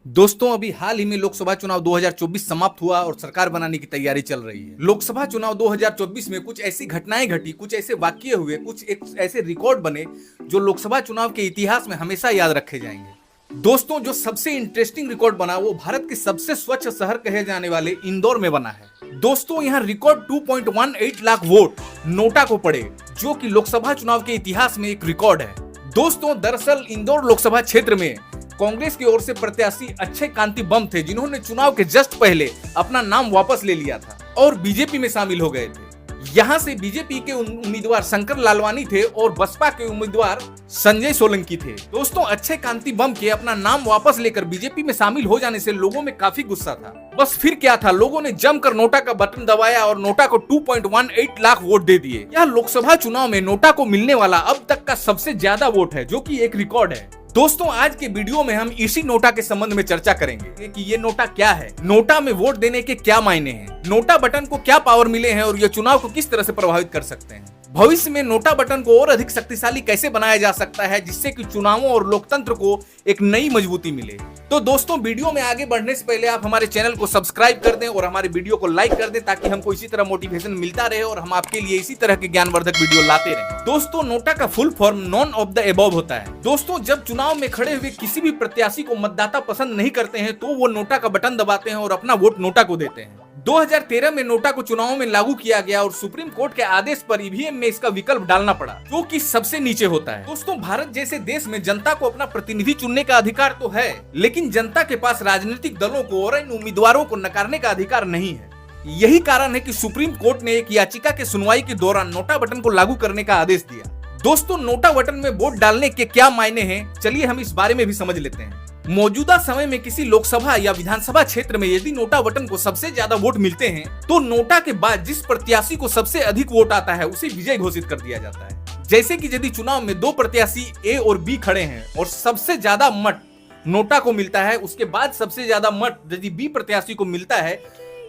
दोस्तों अभी हाल ही में लोकसभा चुनाव 2024 समाप्त हुआ और सरकार बनाने की तैयारी चल रही है। लोकसभा चुनाव 2024 में कुछ ऐसी घटनाएं घटी, कुछ ऐसे वाकये हुए, कुछ एक ऐसे रिकॉर्ड बने जो लोकसभा चुनाव के इतिहास में हमेशा याद रखे जाएंगे। दोस्तों जो सबसे इंटरेस्टिंग रिकॉर्ड बना वो भारत के सबसे स्वच्छ शहर कहे जाने वाले इंदौर में बना है। दोस्तों यहाँ रिकॉर्ड 2.18 लाख वोट नोटा को पड़े, जो कि लोकसभा चुनाव के इतिहास में एक रिकॉर्ड है। दोस्तों दरअसल इंदौर लोकसभा क्षेत्र में कांग्रेस की ओर से प्रत्याशी अक्षय कांति बम थे, जिन्होंने चुनाव के जस्ट पहले अपना नाम वापस ले लिया था और बीजेपी में शामिल हो गए थे। यहाँ से बीजेपी के उम्मीदवार शंकर लालवानी थे और बसपा के उम्मीदवार संजय सोलंकी थे। दोस्तों अक्षय कांति बम के अपना नाम वापस लेकर बीजेपी में शामिल हो जाने से लोगों में काफी गुस्सा था। बस फिर क्या था, लोगों ने जमकर नोटा का बटन दबाया और नोटा को 2.18 लाख वोट दे दिए। यह लोकसभा चुनाव में नोटा को मिलने वाला अब तक का सबसे ज्यादा वोट है, जो कि एक रिकॉर्ड है। दोस्तों आज के वीडियो में हम इसी नोटा के संबंध में चर्चा करेंगे कि ये नोटा क्या है, नोटा में वोट देने के क्या मायने हैं, नोटा बटन को क्या पावर मिले हैं और ये चुनाव को किस तरह से प्रभावित कर सकते हैं। भविष्य में नोटा बटन को और अधिक शक्तिशाली कैसे बनाया जा सकता है, जिससे कि चुनावों और लोकतंत्र को एक नई मजबूती मिले। तो दोस्तों वीडियो में आगे बढ़ने से पहले आप हमारे चैनल को सब्सक्राइब कर दें और हमारे वीडियो को लाइक कर दें, ताकि हमको इसी तरह मोटिवेशन मिलता रहे और हम आपके लिए इसी तरह के ज्ञानवर्धक वीडियो लाते रहें। दोस्तों नोटा का full form none of the above होता है। दोस्तों जब चुनाव में खड़े हुए किसी भी प्रत्याशी को मतदाता पसंद नहीं करते हैं तो वो नोटा का बटन दबाते हैं और अपना वोट नोटा को देते हैं। 2013 में नोटा को चुनावों में लागू किया गया और सुप्रीम कोर्ट के आदेश पर ईवीएम में इसका विकल्प डालना पड़ा, जो कि सबसे नीचे होता है। दोस्तों भारत जैसे देश में जनता को अपना प्रतिनिधि चुनने का अधिकार तो है, लेकिन जनता के पास राजनीतिक दलों को और इन उम्मीदवारों को नकारने का अधिकार नहीं है। यही कारण है कि सुप्रीम कोर्ट ने एक याचिका के सुनवाई के दौरान नोटा बटन को लागू करने का आदेश दिया। दोस्तों नोटा बटन में वोट डालने के क्या मायने हैं, चलिए हम इस बारे में भी समझ लेते हैं। मौजूदा समय में किसी लोकसभा या विधानसभा क्षेत्र में यदि नोटा बटन को सबसे ज्यादा वोट मिलते हैं तो नोटा के बाद जिस प्रत्याशी को सबसे अधिक वोट आता है उसे विजय घोषित कर दिया जाता है। जैसे कि यदि चुनाव में दो प्रत्याशी ए और बी खड़े हैं और सबसे ज्यादा मत नोटा को मिलता है, उसके बाद सबसे ज्यादा मत यदि बी प्रत्याशी को मिलता है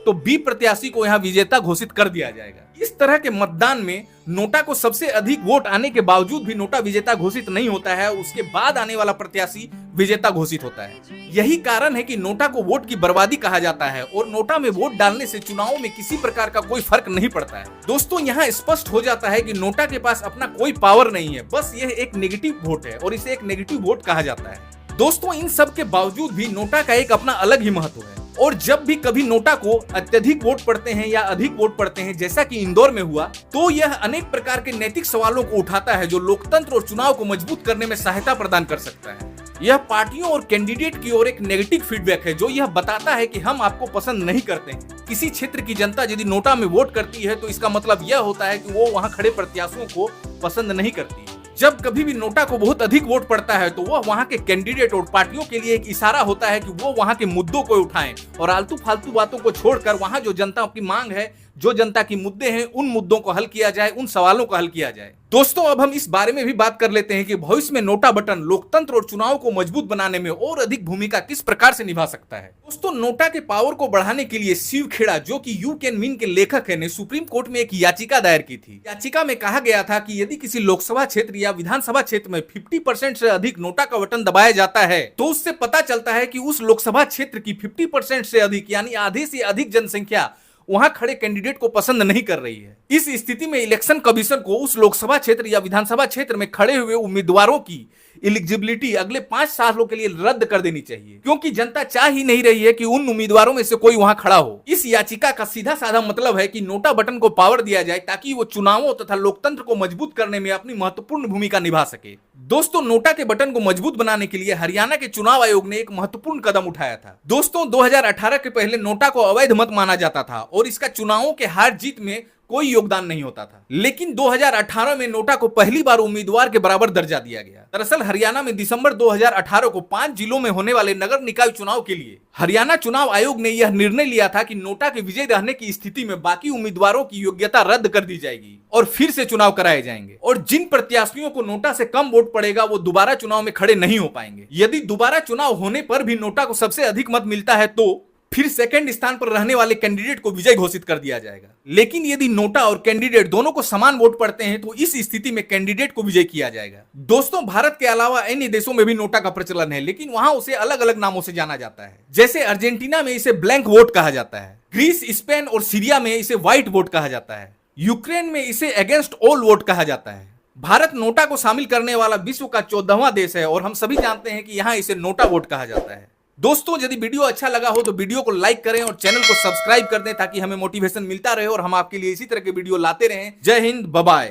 तो बी प्रत्याशी को यहाँ विजेता घोषित कर दिया जाएगा। इस तरह के मतदान में नोटा को सबसे अधिक वोट आने के बावजूद भी नोटा विजेता घोषित नहीं होता है, उसके बाद आने वाला प्रत्याशी विजेता घोषित होता है। यही कारण है कि नोटा को वोट की बर्बादी कहा जाता है और नोटा में वोट डालने से चुनावों में किसी प्रकार का कोई फर्क नहीं पड़ता है। दोस्तों यहाँ स्पष्ट हो जाता है कि नोटा के पास अपना कोई पावर नहीं है, बस यह एक नेगेटिव वोट है और इसे एक नेगेटिव वोट कहा जाता है। दोस्तों इन सब के बावजूद भी नोटा का एक अपना अलग ही महत्व है और जब भी कभी नोटा को अत्यधिक वोट पड़ते हैं या अधिक वोट पड़ते हैं, जैसा कि इंदौर में हुआ, तो यह अनेक प्रकार के नैतिक सवालों को उठाता है जो लोकतंत्र और चुनाव को मजबूत करने में सहायता प्रदान कर सकता है। यह पार्टियों और कैंडिडेट की ओर एक नेगेटिव फीडबैक है जो यह बताता है कि हम आपको पसंद नहीं करते हैं। किसी क्षेत्र की जनता यदि नोटा में वोट करती है तो इसका मतलब यह होता है कि वो वहाँ खड़े प्रत्याशियों को पसंद नहीं करती है। जब कभी भी नोटा को बहुत अधिक वोट पड़ता है तो वह वहाँ के कैंडिडेट और पार्टियों के लिए एक इशारा होता है कि वो वहाँ के मुद्दों को उठाएं और आलतू फालतू बातों को छोड़कर वहाँ जो जनता की मांग है, जो जनता की मुद्दे हैं, उन मुद्दों को हल किया जाए, उन सवालों को हल किया जाए। दोस्तों अब हम इस बारे में भी बात कर लेते हैं कि भविष्य में नोटा बटन लोकतंत्र और चुनाव को मजबूत बनाने में और अधिक भूमिका किस प्रकार से निभा सकता है। दोस्तों नोटा के पावर को बढ़ाने के लिए शिव खेड़ा, जो कि यू कैन विन के लेखक है, ने सुप्रीम कोर्ट में एक याचिका दायर की थी। याचिका में कहा गया था कि यदि किसी लोकसभा क्षेत्र या विधानसभा क्षेत्र में 50% से अधिक नोटा का बटन दबाया जाता है तो उससे पता चलता है कि उस लोकसभा क्षेत्र की 50% से अधिक यानी आधे से अधिक जनसंख्या वहां खड़े कैंडिडेट को पसंद नहीं कर रही है। इस स्थिति में इलेक्शन कमीशन को उस लोकसभा क्षेत्र या विधानसभा क्षेत्र में खड़े हुए उम्मीदवारों की एलिजिबिलिटी अगले 5 सालों के लिए रद्द कर देनी चाहिए, क्योंकि जनता चाह ही नहीं रही है कि उन उम्मीदवारों में से कोई वहां खड़ा हो। इस याचिका का सीधा साधा मतलब है कि नोटा बटन को पावर दिया जाए ताकि वो चुनावों तथा लोकतंत्र को मजबूत करने में अपनी महत्वपूर्ण भूमिका निभा सके। दोस्तों नोटा के बटन को मजबूत बनाने के लिए हरियाणा के चुनाव आयोग ने एक महत्वपूर्ण कदम उठाया था। दोस्तों 2018 के पहले नोटा को अवैध मत माना जाता था और इसका चुनावों के हार जीत में कोई योगदान नहीं होता था, लेकिन 2018 में नोटा को पहली बार उम्मीदवार के बराबर दर्जा दिया गया। दरअसल हरियाणा में दिसंबर 2018 को 5 जिलों में होने वाले नगर निकाय चुनाव के लिए हरियाणा चुनाव आयोग ने यह निर्णय लिया था कि नोटा के विजय रहने की स्थिति में बाकी उम्मीदवारों की योग्यता रद्द कर दी जाएगी और फिर से चुनाव कराए जाएंगे और जिन प्रत्याशियों को नोटा से कम वोट पड़ेगा वो दोबारा चुनाव में खड़े नहीं हो पाएंगे। यदि दोबारा चुनाव होने पर भी नोटा को सबसे अधिक मत मिलता है तो फिर सेकंड स्थान पर रहने वाले कैंडिडेट को विजय घोषित कर दिया जाएगा। लेकिन यदि नोटा और कैंडिडेट दोनों को समान वोट पड़ते हैं तो इस स्थिति में कैंडिडेट को विजय किया जाएगा। दोस्तों, भारत के अलावा अन्य देशों में भी नोटा का प्रचलन है, लेकिन वहां उसे अलग अलग नामों से जाना जाता है। जैसे अर्जेंटीना में इसे ब्लैंक वोट कहा जाता है, ग्रीस, स्पेन और सीरिया में इसे व्हाइट वोट कहा जाता है, यूक्रेन में इसे अगेंस्ट ऑल वोट कहा जाता है। भारत नोटा को शामिल करने वाला विश्व का 14वां देश है और हम सभी जानते हैं कि यहां इसे नोटा वोट कहा जाता है। दोस्तों, यदि वीडियो अच्छा लगा हो तो वीडियो को लाइक करें और चैनल को सब्सक्राइब कर दें ताकि हमें मोटिवेशन मिलता रहे और हम आपके लिए इसी तरह के वीडियो लाते रहें। जय हिंद, बाय बाय।